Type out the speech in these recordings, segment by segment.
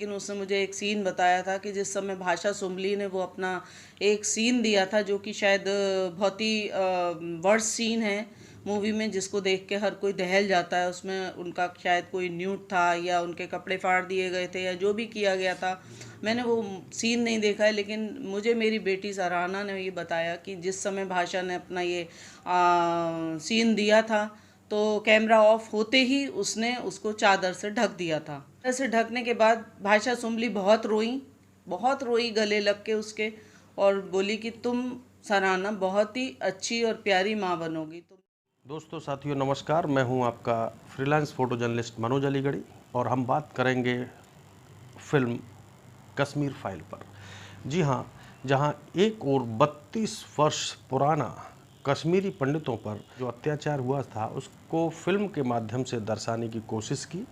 लेकिन उसने मुझे एक सीन बताया था कि जिस समय भाषा सुंबली ने वो अपना एक सीन दिया था जो कि शायद बहुत ही वर्स्ट सीन है मूवी में, जिसको देख के हर कोई दहल जाता है। उसमें उनका शायद कोई न्यूड था या उनके कपड़े फाड़ दिए गए थे या जो भी किया गया था। मैंने वो सीन नहीं देखा है, लेकिन मुझे मेरी बेटी सराहना ने ये बताया कि जिस समय भाषा ने अपना ये सीन दिया था तो कैमरा ऑफ होते ही उसने उसको चादर से ढक दिया था। चादर से ढकने के बाद भाषा सुंबली बहुत रोई गले लग के उसके, और बोली कि तुम सराहना बहुत ही अच्छी और प्यारी माँ बनोगी। तुम दोस्तों साथियों नमस्कार, मैं हूं आपका फ्रीलांस फोटो जर्नलिस्ट मनोज अलीगढ़ी और हम बात करेंगे फिल्म कश्मीर फाइल पर। जी हां, जहां एक और 32 वर्ष पुराना कश्मीरी पंडितों पर जो अत्याचार हुआ था उसको फिल्म के माध्यम से दर्शाने की कोशिश की।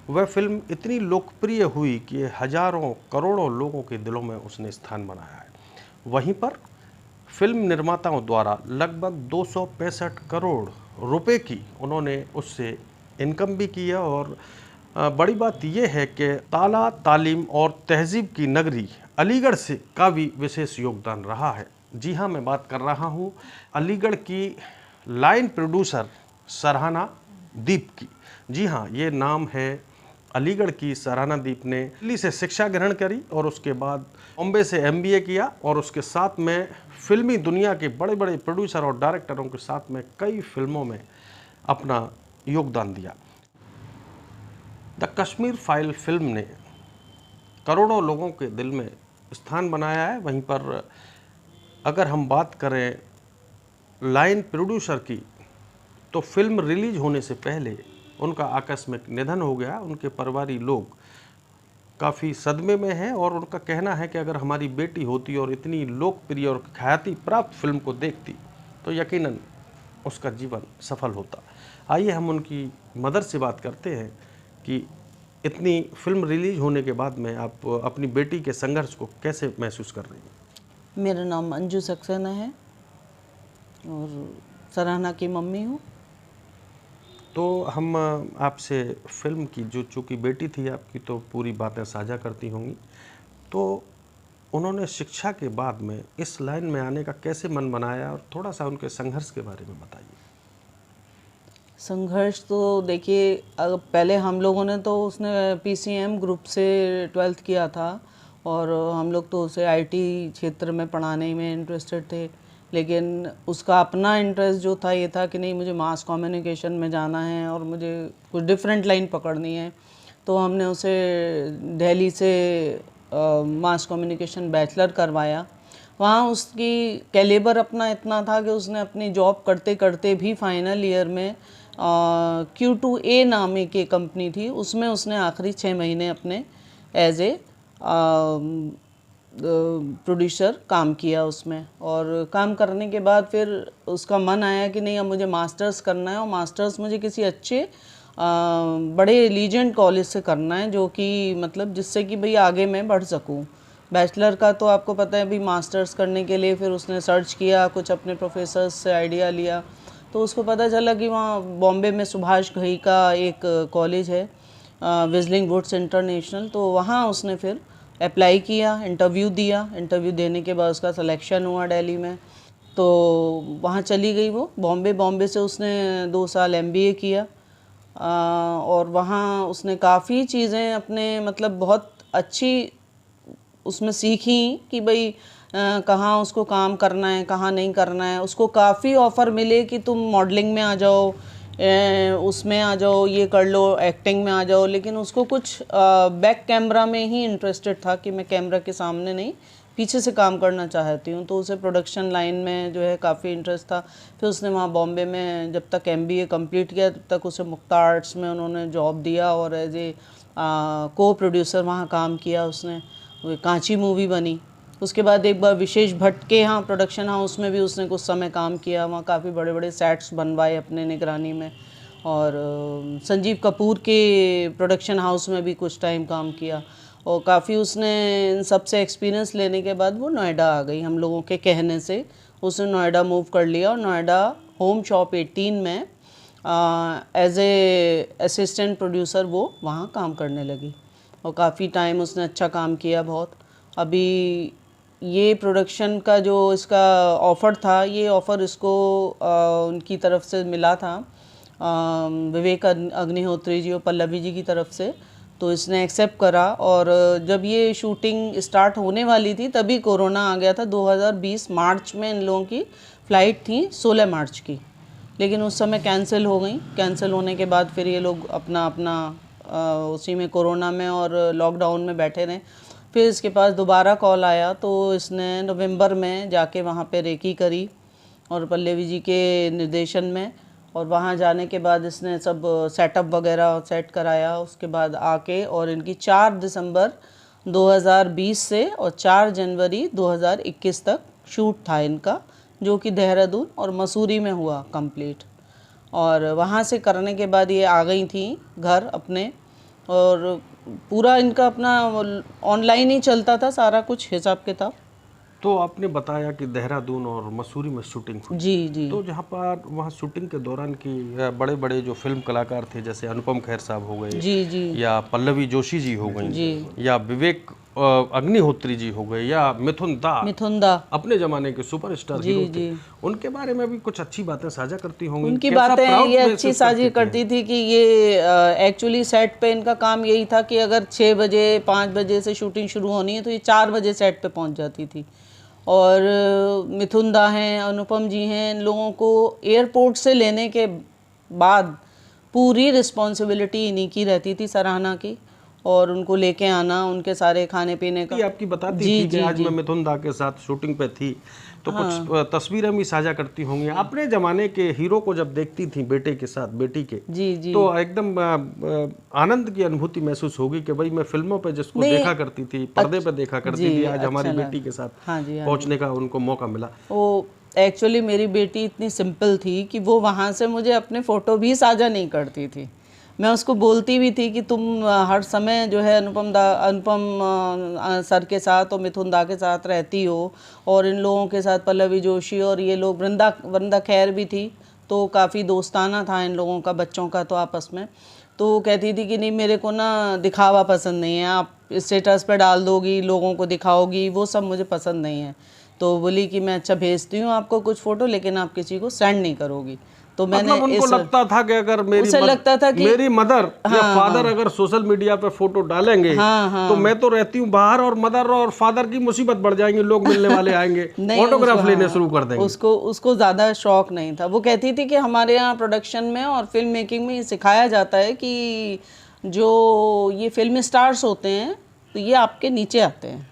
वह फिल्म इतनी लोकप्रिय हुई कि हजारों करोड़ों लोगों के दिलों में उसने स्थान बनाया है। वहीं पर फिल्म निर्माताओं द्वारा लगभग 265 करोड़ रुपए की उन्होंने उससे इनकम भी की है। और बड़ी बात यह है कि ताला तालीम और तहजीब की नगरी अलीगढ़ से का भी विशेष योगदान रहा है। जी हाँ, मैं बात कर रहा हूँ अलीगढ़ की लाइन प्रोड्यूसर सराहना दीप की। जी हाँ, ये नाम है अलीगढ़ की। सराहना दीप ने दिल्ली से शिक्षा ग्रहण करी और उसके बाद बॉम्बे से MBA किया और उसके साथ में फिल्मी दुनिया के बड़े बड़े प्रोड्यूसर और डायरेक्टरों के साथ में कई फिल्मों में अपना योगदान दिया। द कश्मीर फाइल फिल्म ने करोड़ों लोगों के दिल में स्थान बनाया है। वहीं पर अगर हम बात करें लाइन प्रोड्यूसर की, तो फिल्म रिलीज होने से पहले उनका आकस्मिक निधन हो गया। उनके परिवारी लोग काफ़ी सदमे में हैं और उनका कहना है कि अगर हमारी बेटी होती और इतनी लोकप्रिय और ख्याति प्राप्त फिल्म को देखती तो यकीनन उसका जीवन सफल होता। आइए हम उनकी मदर से बात करते हैं कि इतनी फिल्म रिलीज होने के बाद में आप अपनी बेटी के संघर्ष को कैसे महसूस कर रही हैं। मेरा नाम अंजू सक्सेना है और सराहना की मम्मी हूँ। तो हम आपसे फिल्म की जो चूँकि बेटी थी आपकी तो पूरी बातें साझा करती होंगी, तो उन्होंने शिक्षा के बाद में इस लाइन में आने का कैसे मन बनाया और थोड़ा सा उनके संघर्ष के बारे में बताइए। संघर्ष तो देखिए, पहले हम लोगों ने तो उसने PCM ग्रुप से 12th किया था और हम लोग तो उसे IT क्षेत्र में पढ़ाने में इंटरेस्टेड थे, लेकिन उसका अपना इंटरेस्ट जो था ये था कि नहीं, मुझे मास कम्युनिकेशन में जाना है और मुझे कुछ डिफरेंट लाइन पकड़नी है। तो हमने उसे दिल्ली से मास कम्युनिकेशन बैचलर करवाया। वहाँ उसकी कैलिबर अपना इतना था कि उसने अपनी जॉब करते करते भी फाइनल ईयर में Q2A नामी की कंपनी थी, उसमें उसने आखिरी 6 महीने अपने एज ए प्रोड्यूसर काम किया उसमें। और काम करने के बाद फिर उसका मन आया कि नहीं, अब मुझे मास्टर्स करना है और मास्टर्स मुझे किसी अच्छे बड़े लीजेंड कॉलेज से करना है, जो कि मतलब जिससे कि भाई आगे मैं बढ़ सकूं। बैचलर का तो आपको पता है, अभी मास्टर्स करने के लिए फिर उसने सर्च किया, कुछ अपने प्रोफेसर्स से आइडिया लिया, तो उसको पता चला कि वहाँ बॉम्बे में सुभाष घई का एक कॉलेज है, विजलिंग वुड्स इंटरनेशनल। तो वहाँ उसने फिर अप्लाई किया, इंटरव्यू दिया। इंटरव्यू देने के बाद उसका सिलेक्शन हुआ दिल्ली में, तो वहाँ चली गई वो बॉम्बे से उसने 2 साल MBA किया। और वहाँ उसने काफ़ी चीज़ें अपने मतलब बहुत अच्छी उसमें सीखी कि भाई कहाँ उसको काम करना है, कहाँ नहीं करना है। उसको काफ़ी ऑफ़र मिले कि तुम मॉडलिंग में आ जाओ, उसमें आ जाओ, ये कर लो, एक्टिंग में आ जाओ, लेकिन उसको कुछ बैक कैमरा में ही इंटरेस्टेड था कि मैं कैमरा के सामने नहीं, पीछे से काम करना चाहती हूँ। तो उसे प्रोडक्शन लाइन में जो है काफ़ी इंटरेस्ट था। फिर उसने वहाँ बॉम्बे में जब तक MBA कंप्लीट किया तब तक उसे मुक्ता आर्ट्स में उन्होंने जॉब दिया और एज ए को प्रोड्यूसर वहाँ काम किया उसने। वो कांची मूवी बनी। उसके बाद एक बार विशेष भट्ट के यहाँ प्रोडक्शन हाउस में भी उसने कुछ समय काम किया, वहाँ काफ़ी बड़े बड़े सेट्स बनवाए अपने निगरानी में। और संजीव कपूर के प्रोडक्शन हाउस में भी कुछ टाइम काम किया और काफ़ी उसने इन सब से एक्सपीरियंस लेने के बाद वो नोएडा आ गई। हम लोगों के कहने से उसने नोएडा मूव कर लिया और नोएडा होम शॉप 18 में एज ए असिस्टेंट प्रोड्यूसर वो वहाँ काम करने लगी। और काफ़ी टाइम उसने अच्छा काम किया बहुत। अभी ये प्रोडक्शन का जो इसका ऑफ़र था, ये ऑफ़र इसको उनकी तरफ से मिला था, विवेक अग्निहोत्री जी और पल्लवी जी की तरफ से। तो इसने एक्सेप्ट करा, और जब ये शूटिंग स्टार्ट होने वाली थी तभी कोरोना आ गया था। 2020 मार्च में इन लोगों की फ़्लाइट थी 16 मार्च की, लेकिन उस समय कैंसिल हो गई। कैंसिल होने के बाद फिर ये लोग अपना अपना उसी में कोरोना में और लॉकडाउन में बैठे रहे। फिर इसके पास दोबारा कॉल आया तो इसने नवंबर में जाके वहाँ पे रेकी करी और पल्लवी जी के निर्देशन में, और वहाँ जाने के बाद इसने सब सेटअप वगैरह सेट कराया। उसके बाद आके और इनकी 4 दिसंबर 2020 से और 4 जनवरी 2021 तक शूट था इनका, जो कि देहरादून और मसूरी में हुआ कंप्लीट। और वहाँ से करने के बाद ये आ गई थी घर अपने, और पूरा इनका अपना ऑनलाइन ही चलता था सारा कुछ हिसाब किताब। तो आपने बताया कि देहरादून और मसूरी में शूटिंग हुई। जी जी तो जहाँ पर वहाँ शूटिंग के दौरान की बड़े बड़े जो फिल्म कलाकार थे, जैसे अनुपम खेर साहब हो गए, जी जी या पल्लवी जोशी जी हो गई, जी या विवेक अग्निहोत्री जी हो गए, या मिथुन दा अपने जमाने के सुपरस्टार हीरो थे, उनके बारे में भी कुछ अच्छी बातें साझा करती होंगी। उनकी बातें ये अच्छी साझी करती थी कि ये एक्चुअली सेट पे इनका काम यही था कि अगर 6 बजे 5 बजे से शूटिंग शुरू होनी है तो ये 4 बजे सेट पे पहुंच जाती थी। और मिथुन दा हैं, अनुपम जी हैं, इन लोगों को एयरपोर्ट से लेने के बाद पूरी रिस्पॉन्सिबिलिटी इन्हीं की रहती थी, सराहना की, और उनको लेके आना, उनके सारे खाने पीने का। आपकी बताती थी कि आज मैं मिथुन दा के साथ शूटिंग पे थी, तो कुछ तस्वीरें भी साझा करती होंगी। अपने जमाने के हीरो को जब देखती थी बेटे के साथ, बेटी के, जी तो एकदम आनंद की अनुभूति महसूस होगी कि भाई मैं फिल्मों पे जिसको देखा करती थी, पर्दे पे देखा करती थी, आज हमारी बेटी के साथ पहुंचने का उनको मौका मिला। वो एक्चुअली मेरी बेटी इतनी सिंपल थी कि वो वहाँ से मुझे अपने फ़ोटो भी साझा नहीं करती थी। मैं उसको बोलती भी थी कि तुम हर समय जो है अनुपम सर के साथ और मिथुन दा के साथ रहती हो, और इन लोगों के साथ पल्लवी जोशी और ये लोग, वृंदा खैर भी थी, तो काफ़ी दोस्ताना था इन लोगों का, बच्चों का तो आपस में। तो वो कहती थी कि नहीं, मेरे को ना दिखावा पसंद नहीं है, आप स्टेटस पे डाल दोगी, लोगों को दिखाओगी, वो सब मुझे पसंद नहीं है। तो बोली कि मैं अच्छा भेजती हूँ आपको कुछ फ़ोटो, लेकिन आप किसी को सेंड नहीं करोगी। तो मैंने मतलब उनको लगता था कि अगर मेरी मदर या फादर अगर सोशल मीडिया पे फोटो डालेंगे तो मैं तो रहती हूँ बाहर, और मदर और फादर की मुसीबत बढ़ जाएंगी, लोग मिलने वाले आएंगे, फोटोग्राफ लेने शुरू कर देंगे। उसको ज़्यादा शौक नहीं था। वो कहती थी कि हमारे यहाँ प्रोडक्शन में और फिल्म मेकिंग में सिखाया जाता है कि जो ये फिल्म स्टार्स होते हैं तो ये आपके नीचे आते हैं,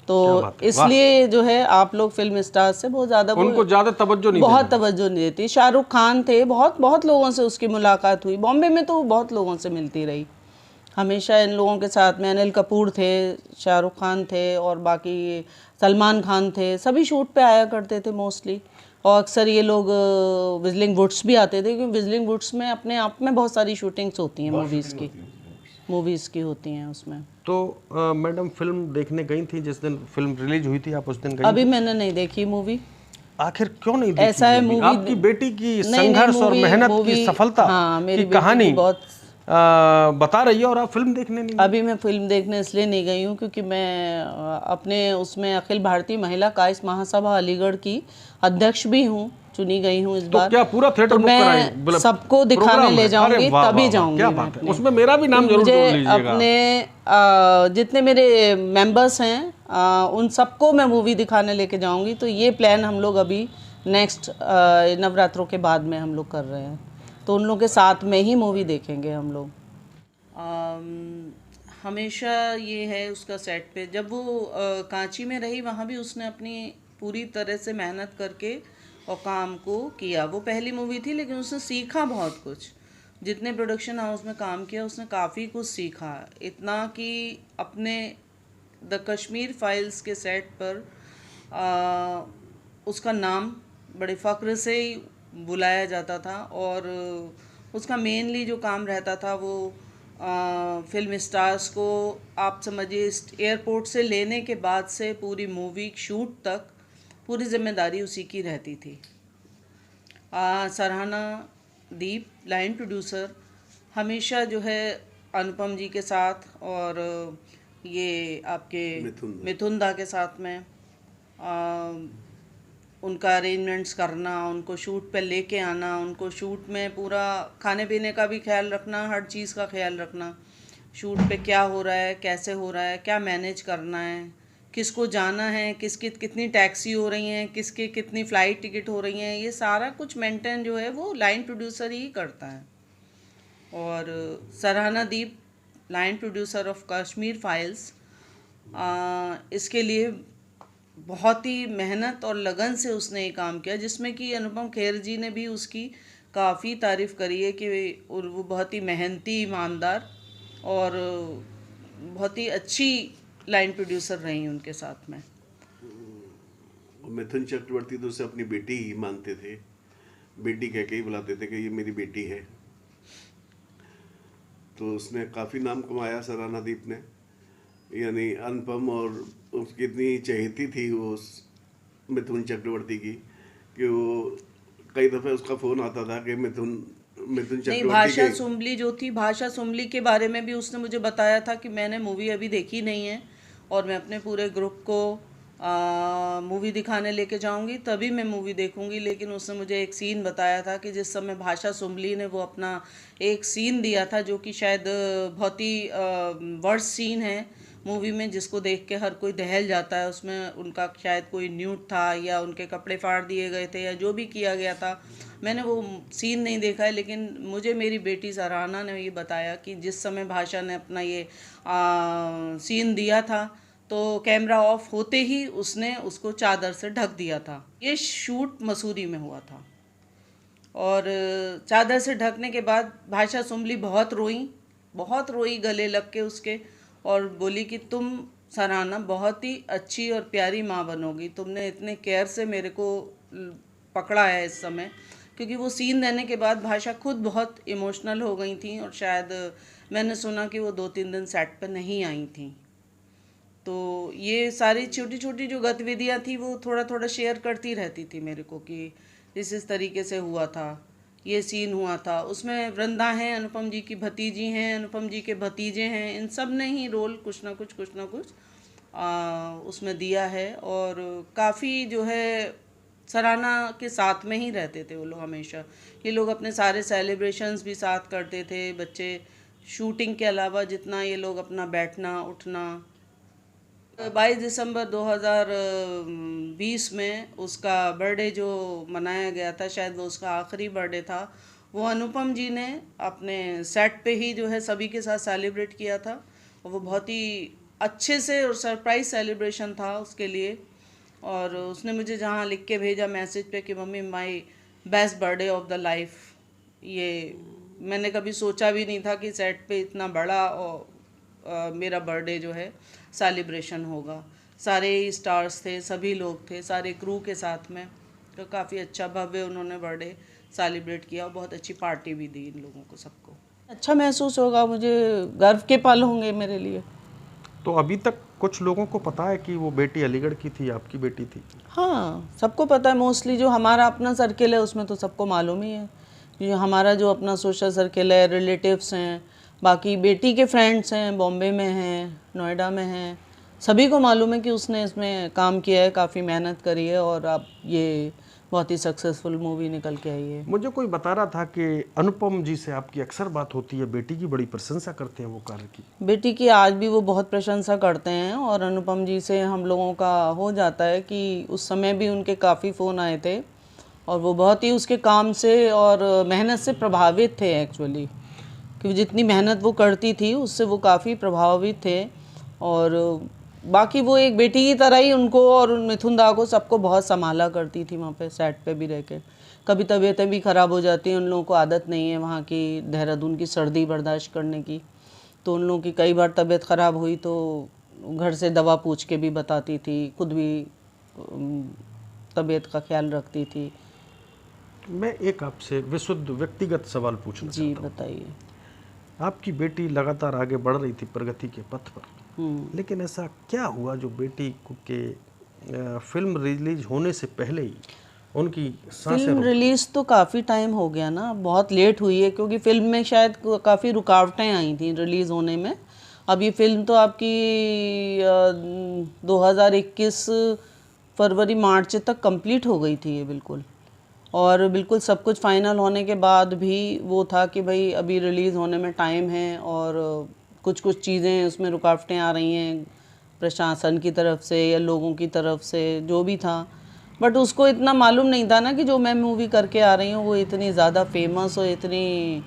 तो इसलिए जो है आप लोग फिल्म स्टार से बहुत ज़्यादा, उनको ज़्यादा तवज्जो नहीं, बहुत तवज्जो नहीं देती। शाहरुख खान थे, बहुत लोगों से उसकी मुलाकात हुई, बॉम्बे में तो बहुत लोगों से मिलती रही हमेशा इन लोगों के साथ में। अनिल कपूर थे, शाहरुख खान थे, और बाकी सलमान खान थे, सभी शूट पे आया करते थे मोस्टली। और अक्सर ये लोग विजलिंग वुड्स भी आते थे, क्योंकि विजलिंग वुड्स में अपने आप में बहुत सारी शूटिंग्स होती हैं, मूवीज़ की होती हैं उसमें। तो मैडम फिल्म देखने गई थी जिस दिन फिल्म रिलीज हुई थी, आप उस दिन गई? अभी मैंने नहीं देखी मूवी। आखिर क्यों नहीं देखी? ऐसा है मूवी, आपकी बेटी की संघर्ष और मेहनत की सफलता की कहानी बहुत बता रही है, और आप फिल्म देखने नहीं? अभी मैं फिल्म देखने इसलिए नहीं गई हूँ क्योंकि मैं अपने उसमें अखिल भारतीय महिला कायस महासभा अलीगढ़ की अध्यक्ष भी हूँ, चुनी गई हूँ इस बार। क्या पूरा थिएटर बुक कराएं? मैं सबको दिखाने ले जाऊंगी, तभी जाऊंगी। क्या बात है, उसमें मेरा भी नाम जरूर जोड़ लीजिएगा। अपने जितने मेरे मेंबर्स हैं उन सबको मैं मूवी दिखाने लेके जाऊंगी। तो ये प्लान हम लोग अभी नेक्स्ट नवरात्रों के बाद में हम लोग कर रहे हैं, तो उन लोगों के साथ में ही मूवी देखेंगे हम लोग। हमेशा ये है उसका सेट पे, जब वो कांची में रही वहाँ भी उसने अपनी पूरी तरह से मेहनत करके और काम को किया। वो पहली मूवी थी, लेकिन उसने सीखा बहुत कुछ। जितने प्रोडक्शन हाउस में काम किया उसने काफ़ी कुछ सीखा, इतना कि अपने द कश्मीर फाइल्स के सेट पर उसका नाम बड़े फ़ख्र से ही बुलाया जाता था। और उसका मेनली जो काम रहता था वो फिल्म स्टार्स को, आप समझिए, एयरपोर्ट से लेने के बाद से पूरी मूवी शूट तक पूरी जिम्मेदारी उसी की रहती थी। सराहना दीप, लाइन प्रोड्यूसर, हमेशा जो है अनुपम जी के साथ और ये आपके मिथुन दा के साथ में उनका अरेंजमेंट्स करना, उनको शूट पे लेके आना, उनको शूट में पूरा खाने पीने का भी ख्याल रखना, हर चीज़ का ख्याल रखना, शूट पे क्या हो रहा है, कैसे हो रहा है, क्या मैनेज करना है, किसको जाना है, किसकी कितनी टैक्सी हो रही हैं, किसकी कितनी फ़्लाइट टिकट हो रही हैं, ये सारा कुछ मेंटेन जो है वो लाइन प्रोड्यूसर ही करता है। और Sarahna Deep, line producer of Kashmir files, इसके लिए बहुत ही मेहनत और लगन से उसने ये काम किया, जिसमें कि अनुपम खेर जी ने भी उसकी काफ़ी तारीफ़ करी है कि वो बहुत ही मेहनती, ईमानदार और बहुत ही अच्छी लाइन प्रोड्यूसर रही उनके साथ में। मिथुन चक्रवर्ती तो उसे अपनी बेटी ही मानते थे, बेटी कह के ही बुलाते थे कि ये मेरी बेटी है। तो उसने काफ़ी नाम कमाया सराहना दीप ने, यानी अनुपम और उसकी इतनी चहेती थी वो मिथुन चक्रवर्ती की कि वो कई दफ़े उसका फ़ोन आता था कि मिथुन चक्रवर्ती नहीं, भाषा सुम्बली जो थी, भाषा सुम्बली के बारे में भी उसने मुझे बताया था कि मैंने मूवी अभी देखी नहीं है और मैं अपने पूरे ग्रुप को मूवी दिखाने लेके जाऊंगी, तभी मैं मूवी देखूंगी। लेकिन उसने मुझे एक सीन बताया था कि जिस समय भाषा सुम्बली ने वो अपना एक सीन दिया था, जो कि शायद बहुत ही वर्स्ट सीन है मूवी में, जिसको देख के हर कोई दहल जाता है। उसमें उनका शायद कोई न्यूड था या उनके कपड़े फाड़ दिए गए थे या जो भी किया गया था, मैंने वो सीन नहीं देखा है। लेकिन मुझे मेरी बेटी सराहना ने ये बताया कि जिस समय भाषा ने अपना ये सीन दिया था तो कैमरा ऑफ होते ही उसने उसको चादर से ढक दिया था। ये शूट मसूरी में हुआ था और चादर से ढकने के बाद भाषा सुम्बली बहुत रोई गले लग के उसके, और बोली कि तुम सराहना बहुत ही अच्छी और प्यारी माँ बनोगी, तुमने इतने केयर से मेरे को पकड़ा है इस समय। क्योंकि वो सीन देने के बाद भाषा खुद बहुत इमोशनल हो गई थी और शायद मैंने सुना कि वो 2-3 दिन सेट पर नहीं आई थी। तो ये सारी छोटी छोटी जो गतिविधियाँ थी वो थोड़ा थोड़ा शेयर करती रहती थी मेरे को कि इस तरीके से हुआ था, ये सीन हुआ था। उसमें वृंदा हैं, अनुपम जी की भतीजी हैं, अनुपम जी के भतीजे हैं, इन सब ने ही रोल कुछ ना कुछ उसमें दिया है। और काफ़ी जो है सराहना के साथ में ही रहते थे वो लोग हमेशा। ये लोग अपने सारे सेलिब्रेशंस भी साथ करते थे, बच्चे शूटिंग के अलावा जितना ये लोग अपना बैठना उठना। 22 दिसंबर 2020 में उसका बर्थडे जो मनाया गया था, शायद वो उसका आखिरी बर्थडे था, वो अनुपम जी ने अपने सेट पे ही जो है सभी के साथ सेलिब्रेट किया था। और वो बहुत ही अच्छे से और सरप्राइज सेलिब्रेशन था उसके लिए। और उसने मुझे जहाँ लिख के भेजा मैसेज पे कि mummy my best birthday of the life. ये मैंने कभी सोचा भी नहीं था कि सेट पे इतना बड़ा और मेरा बर्थडे जो है सेलिब्रेशन होगा। सारे स्टार्स थे, सभी लोग थे, सारे क्रू के साथ में। तो काफ़ी अच्छा भव्य उन्होंने बर्थडे सेलिब्रेट किया और बहुत अच्छी पार्टी भी दी इन लोगों को सबको। अच्छा महसूस होगा, मुझे गर्व के पल होंगे मेरे लिए। तो अभी तक कुछ लोगों को पता है कि वो बेटी अलीगढ़ की थी, आपकी बेटी थी? हाँ, सबको पता है। मोस्टली जो हमारा अपना सर्किल है उसमें तो सबको मालूम ही है। जो हमारा जो अपना सोशल सर्किल है, रिलेटिव्स हैं, बाकी बेटी के फ्रेंड्स हैं, बॉम्बे में हैं, नोएडा में हैं, सभी को मालूम है कि उसने इसमें काम किया है, काफ़ी मेहनत करी है और अब ये बहुत ही सक्सेसफुल मूवी निकल के आई है। मुझे कोई बता रहा था कि अनुपम जी से आपकी अक्सर बात होती है, बेटी की बड़ी प्रशंसा करते हैं वो कार्य की। बेटी की आज भी वो बहुत प्रशंसा करते हैं और अनुपम जी से हम लोगों का हो जाता है कि उस समय भी उनके काफ़ी फ़ोन आए थे और वो बहुत ही उसके काम से और मेहनत से प्रभावित थे एक्चुअली। क्योंकि जितनी मेहनत वो करती थी उससे वो काफ़ी प्रभावित थे। और बाकी वो एक बेटी की तरह ही उनको और मिथुन दा को सबको बहुत संभाला करती थी वहाँ पे सेट पे भी रह के। कभी तबीयतें भी ख़राब हो जाती हैं, उन लोगों को आदत नहीं है वहाँ की देहरादून की सर्दी बर्दाश्त करने की, तो उन लोगों की कई बार तबीयत ख़राब हुई तो घर से दवा पूछ के भी बताती थी, खुद भी तबीयत का ख्याल रखती थी। मैं एक आपसे विशुद्ध व्यक्तिगत सवाल पूछना जी चाहता हूँ। बताइए। आपकी बेटी लगातार आगे बढ़ रही थी प्रगति के पथ पर, लेकिन ऐसा क्या हुआ जो बेटी को के फिल्म रिलीज होने से पहले ही उनकी सांसें फिल्म रुक। रिलीज तो काफ़ी टाइम हो गया ना, बहुत लेट हुई है क्योंकि फिल्म में शायद काफ़ी रुकावटें आई थी रिलीज़ होने में। अब ये फिल्म तो आपकी 2021 फरवरी मार्च तक कंप्लीट हो गई थी ये बिल्कुल। और बिल्कुल सब कुछ फाइनल होने के बाद भी वो था कि भाई अभी रिलीज़ होने में टाइम है, और कुछ कुछ चीज़ें उसमें रुकावटें आ रही हैं प्रशासन की तरफ से या लोगों की तरफ से, जो भी था। बट उसको इतना मालूम नहीं था ना कि जो मैं मूवी करके आ रही हूँ वो इतनी ज़्यादा फेमस और इतनी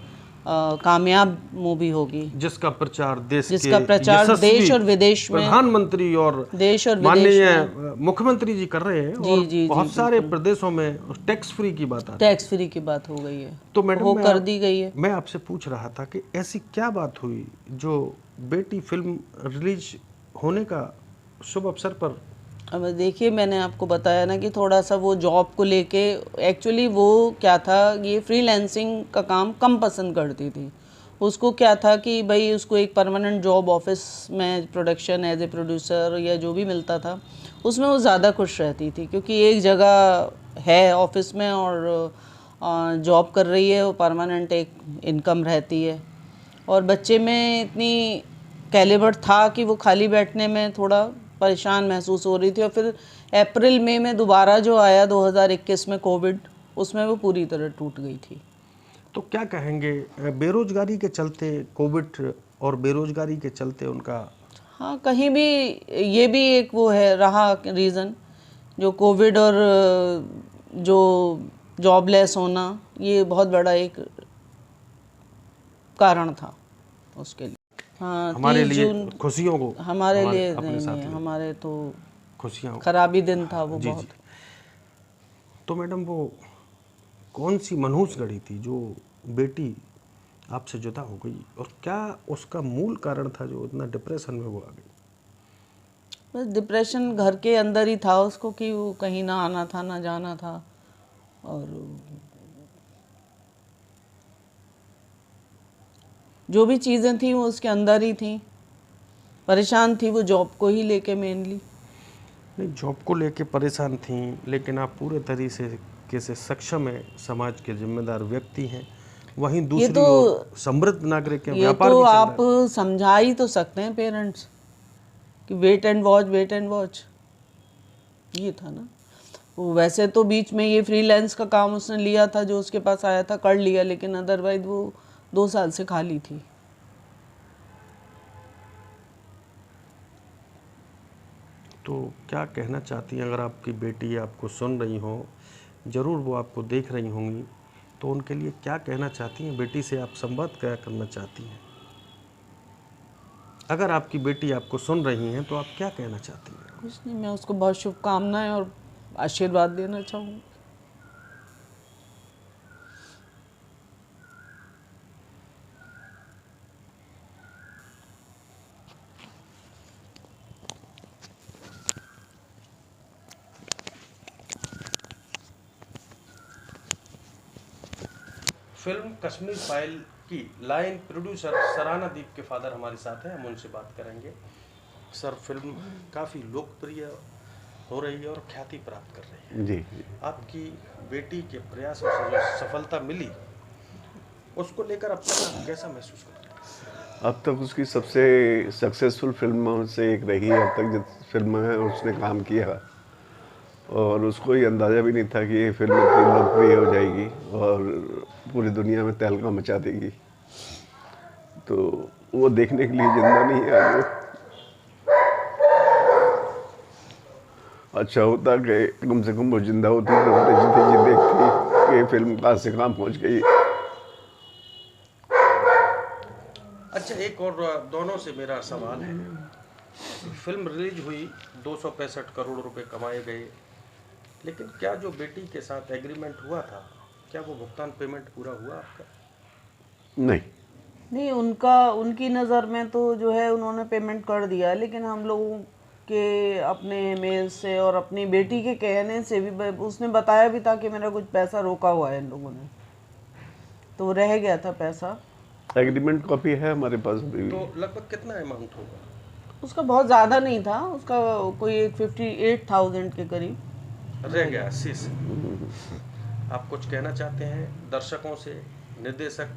कामयाब मूवी होगी, जिसका प्रचार देश के जिसका प्रचार यशस्वी देश और विदेश में, प्रधानमंत्री और देश और विदेश माननीय में, मुख्यमंत्री जी कर रहे हैं। जी और जी जी बहुत सारे बिल्कुल प्रदेशों में टैक्स फ्री की बात आती है। टैक्स फ्री की बात हो गई है, तो मैडम वो कर दी गई है। मैं आपसे पूछ रहा था कि ऐसी क्या बात हुई जो बेटी फिल्म रिलीज होने का शुभ अवसर पर। अब देखिए, मैंने आपको बताया ना कि थोड़ा सा वो जॉब को लेके, एक्चुअली वो क्या था, ये फ्रीलांसिंग का काम कम पसंद करती थी। उसको क्या था कि भाई उसको एक परमानेंट जॉब ऑफिस में प्रोडक्शन एज ए प्रोड्यूसर या जो भी मिलता था उसमें वो ज़्यादा खुश रहती थी, क्योंकि एक जगह है ऑफिस में और जॉब कर रही है, वो परमानेंट एक इनकम रहती है। और बच्चे में इतनी कैलिबर था कि वो खाली बैठने में थोड़ा परेशान महसूस हो रही थी। और फिर अप्रैल मई में दोबारा जो आया 2021 में कोविड, उसमें वो पूरी तरह टूट गई थी। तो क्या कहेंगे बेरोजगारी के चलते, कोविड और बेरोजगारी के चलते उनका। हाँ, कहीं भी ये भी एक वो है रहा रीज़न, जो कोविड और जो जॉबलेस होना, ये बहुत बड़ा एक कारण था उसके लिए। हाँ, हमारे 30 लिए जून खुशियों को हमारे लिए अपने नहीं, साथ नहीं ले हमारे तो खुशियाँ। खराबी दिन था वो जी बहुत। जी। तो मैडम वो कौन सी मनहूस घड़ी थी जो बेटी आपसे जुदा हो गई, और क्या उसका मूल कारण था जो इतना डिप्रेशन में वो आ गई। बस डिप्रेशन घर के अंदर ही था उसको, कि वो कहीं ना आना था ना जाना था, और जो भी चीज़ें थी वो उसके अंदर ही थी। परेशान थी वो जॉब को ही लेके मेनली। नहीं, जॉब को लेके परेशान थी, लेकिन आप पूरे तरीके से सक्षम है, समाज के जिम्मेदार व्यक्ति हैं। वहीं ये दूसरी तो ओर समृद्ध नागरिक हैं, ये व्यापार तो भी चल रहा आप है। समझा ही तो सकते हैं पेरेंट्स कि wait and watch, wait and watch, ये था ना। वो वैसे तो बीच में ये फ्रीलांस का काम उसने लिया था, जो उसके पास आया था कर लिया, लेकिन अदरवाइज वो 2 साल से खाली थी। तो क्या कहना चाहती हैं, अगर आपकी बेटी आपको सुन रही हो, ज़रूर वो आपको देख रही होंगी, तो उनके लिए क्या कहना चाहती हैं, बेटी से आप संवाद क्या करना चाहती हैं। अगर आपकी बेटी आपको सुन रही हैं तो आप क्या कहना चाहती हैं। कुछ नहीं, मैं उसको बहुत शुभकामनाएं और आशीर्वाद देना चाहूँगी। फिल्म कश्मीर फाइल की लाइन प्रोड्यूसर सराहना दीप के फादर हमारे साथ हैं, हम उनसे बात करेंगे। सर, फिल्म काफ़ी लोकप्रिय हो रही है और ख्याति प्राप्त कर रही है। जी। आपकी बेटी के प्रयासों से जो सफलता मिली, उसको लेकर अब तक आप कैसा महसूस करते हैं। अब तक उसकी सबसे सक्सेसफुल फिल्मों से एक रही है अब तक जिस फिल्म में उसने काम किया, और उसको ये अंदाज़ा भी नहीं था कि ये फिल्म इतनी लोकप्रिय हो जाएगी और पूरी दुनिया में तहलका मचा देगी। तो वो देखने के लिए जिंदा नहीं है आज वो। अच्छा होता कि कम से कम वो जिंदा होती तो हमारे जीते जी देखती कि ये फिल्म कहाँ से कहाँ पहुँच गई। अच्छा, एक और दोनों से मेरा सवाल है, फिल्म रिलीज हुई, 265 करोड़ रुपए कमाए गए, लेकिन क्या जो बेटी के साथ एग्रीमेंट हुआ था, क्या वो भुगतान पेमेंट पूरा हुआ आपका। नहीं, नहीं, उनकी नज़र में तो जो है उन्होंने पेमेंट कर दिया, लेकिन हम लोगों के अपने मेल से और अपनी बेटी के कहने से भी उसने बताया भी था कि मेरा कुछ पैसा रोका हुआ है इन लोगों ने, तो वो रह गया था पैसा। एग्रीमेंट कॉपी है हमारे पास अभी भी। तो लगभग कितना अमाउंट होगा। उसका बहुत ज़्यादा नहीं था, उसका कोई 58,000 के करीब। रह गया शीश। आप कुछ कहना चाहते हैं दर्शकों से, निर्देशक,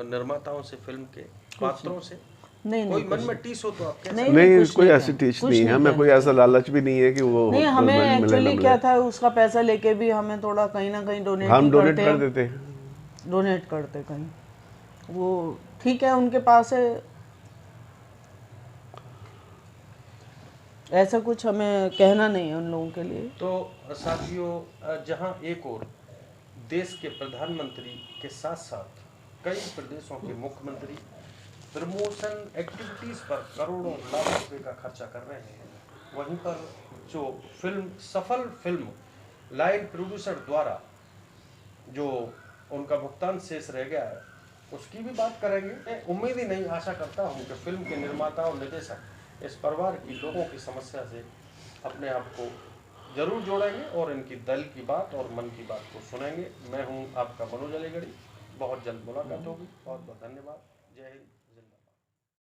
निर्माताओं से, फिल्म के पात्रों से? नहीं कोई नहीं मन कुछ में टीस हो तो आप कह नहीं, नहीं, कुछ कोई नहीं ऐसी कहना, टीच कुछ नहीं है, नहीं हमें कहना कोई ऐसा लालच भी नहीं है कि वो नहीं, होटल हमें मिले ना एक्चुअली मिले। क्या था, उसका पैसा लेके भी हमें थोड़ा कहीं ना कहीं डोनेट हम ही डोनेट करते कर हैं, देते हैं। डोनेट करते कहीं, वो ठीक है, उनके पास है, ऐसा कुछ हमें कहना नहीं है उन लोगों के लिए। तो साथियों, जहां एक और देश के प्रधानमंत्री के साथ साथ कई प्रदेशों के मुख्यमंत्री प्रमोशन एक्टिविटीज पर करोड़ों लाख रुपए का खर्चा कर रहे हैं, वहीं पर जो सफल फिल्म लाइन प्रोड्यूसर द्वारा जो उनका भुगतान शेष रह गया है, उसकी भी बात करेंगे। मैं उम्मीद ही नहीं, आशा करता हूं कि फिल्म के निर्माता और निर्देशक इस परिवार की लोगों की समस्या से अपने आप को जरूर जोड़ेंगे और इनकी दिल की बात और मन की बात को सुनेंगे। मैं हूं आपका मनोज अलीगढ़ी, बहुत जल्द मुलाकात होगी। बहुत बहुत धन्यवाद। जय हिंद।